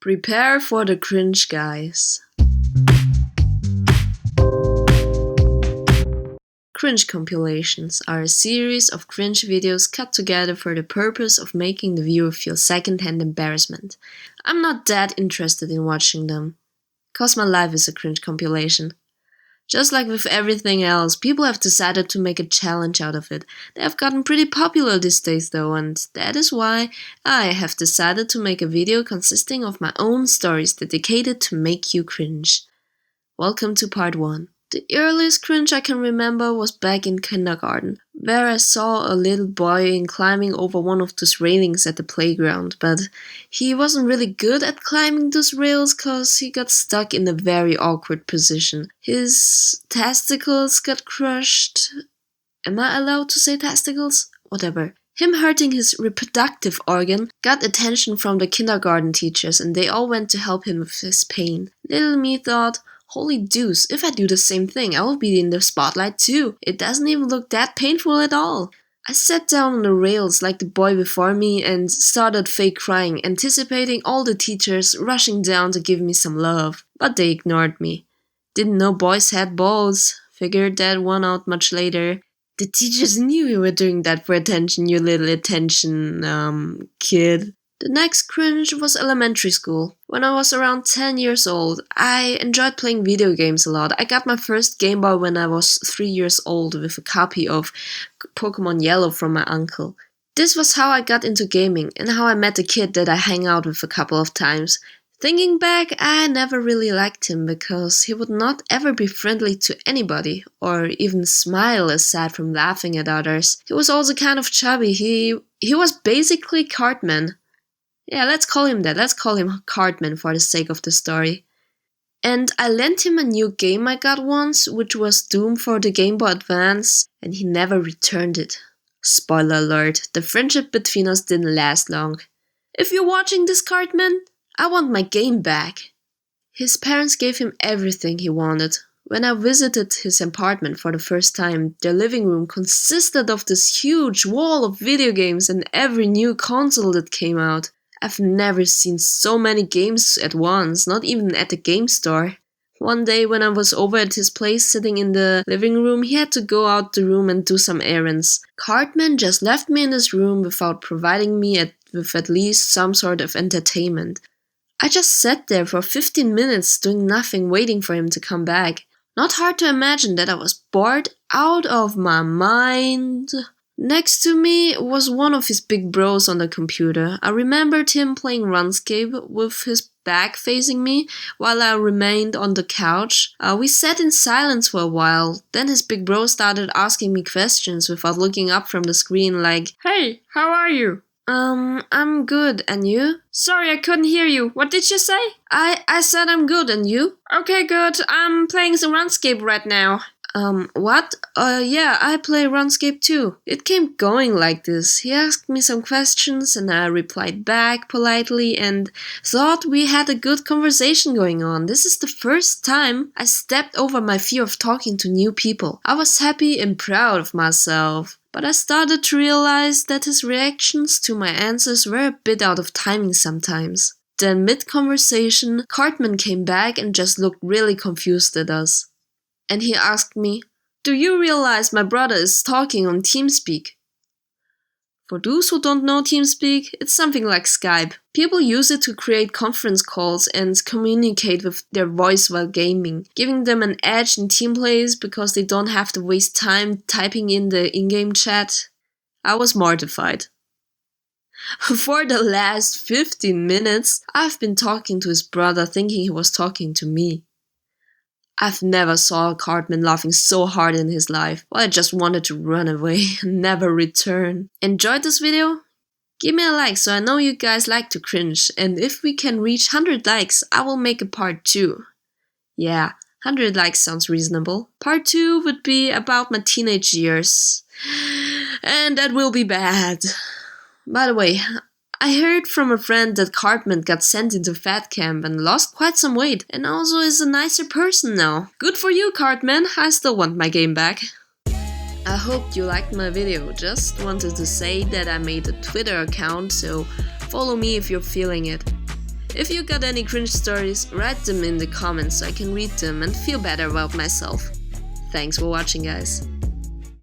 Prepare for the cringe, guys. Cringe compilations are a series of cringe videos cut together for the purpose of making the viewer feel second-hand embarrassment. I'm not that interested in watching them, cause my life is a cringe compilation. Just like with everything else, people have decided to make a challenge out of it. They have gotten pretty popular these days though, and that is why I have decided to make a video consisting of my own stories dedicated to make you cringe. Welcome to part 1. The earliest cringe I can remember was back in kindergarten, where I saw a little boy climbing over one of those railings at the playground, but he wasn't really good at climbing those rails cause he got stuck in a very awkward position. His testicles got crushed. Am I allowed to say testicles? Whatever. Him hurting his reproductive organ got attention from the kindergarten teachers and they all went to help him with his pain. Little me thought, holy deuce, if I do the same thing, I will be in the spotlight too. It doesn't even look that painful at all. I sat down on the rails like the boy before me and started fake crying, anticipating all the teachers rushing down to give me some love. But they ignored me. Didn't know boys had balls. Figured that one out much later. The teachers knew you were doing that for attention, you little attention, kid. The next cringe was elementary school. When I was around 10 years old, I enjoyed playing video games a lot. I got my first Game Boy when I was 3 years old with a copy of Pokemon Yellow from my uncle. This was how I got into gaming and how I met a kid that I hang out with a couple of times. Thinking back, I never really liked him because he would not ever be friendly to anybody or even smile aside from laughing at others. He was also kind of chubby. He was basically Cartman. Yeah, let's call him that. Let's call him Cartman for the sake of the story. And I lent him a new game I got once, which was Doom for the Game Boy Advance, and he never returned it. Spoiler alert, the friendship between us didn't last long. If you're watching this, Cartman, I want my game back. His parents gave him everything he wanted. When I visited his apartment for the first time, their living room consisted of this huge wall of video games and every new console that came out. I've never seen so many games at once, not even at the game store. One day when I was over at his place sitting in the living room, he had to go out the room and do some errands. Cartman just left me in his room without providing me with at least some sort of entertainment. I just sat there for 15 minutes doing nothing, waiting for him to come back. Not hard to imagine that I was bored out of my mind. Next to me was one of his big bros on the computer. I remembered him playing RuneScape with his back facing me while I remained on the couch. We sat in silence for a while. Then his big bro started asking me questions without looking up from the screen like, "Hey, how are you?" I'm good, and you? Sorry, I couldn't hear you. What did you say? I said I'm good, and you? Okay, good. I'm playing some RuneScape right now. What? Yeah, I play RuneScape too. It came going like this. He asked me some questions and I replied back politely and thought we had a good conversation going on. This is the first time I stepped over my fear of talking to new people. I was happy and proud of myself. But I started to realize that his reactions to my answers were a bit out of timing sometimes. Then mid-conversation, Cartman came back and just looked really confused at us. And he asked me, "Do you realize my brother is talking on TeamSpeak?" For those who don't know TeamSpeak, it's something like Skype. People use it to create conference calls and communicate with their voice while gaming, giving them an edge in team plays because they don't have to waste time typing in the in-game chat. I was mortified. For the last 15 minutes, I've been talking to his brother thinking he was talking to me. I've never saw Cartman laughing so hard in his life. Well, I just wanted to run away and never return. Enjoyed this video? Give me a like so I know you guys like to cringe. And if we can reach 100 likes, I will make a part 2. Yeah, 100 likes sounds reasonable. Part 2 would be about my teenage years. And that will be bad. By the way, I heard from a friend that Cartman got sent into fat camp and lost quite some weight and also is a nicer person now. Good for you, Cartman, I still want my game back. I hope you liked my video. Just wanted to say that I made a Twitter account, so follow me if you're feeling it. If you got any cringe stories, write them in the comments so I can read them and feel better about myself. Thanks for watching, guys.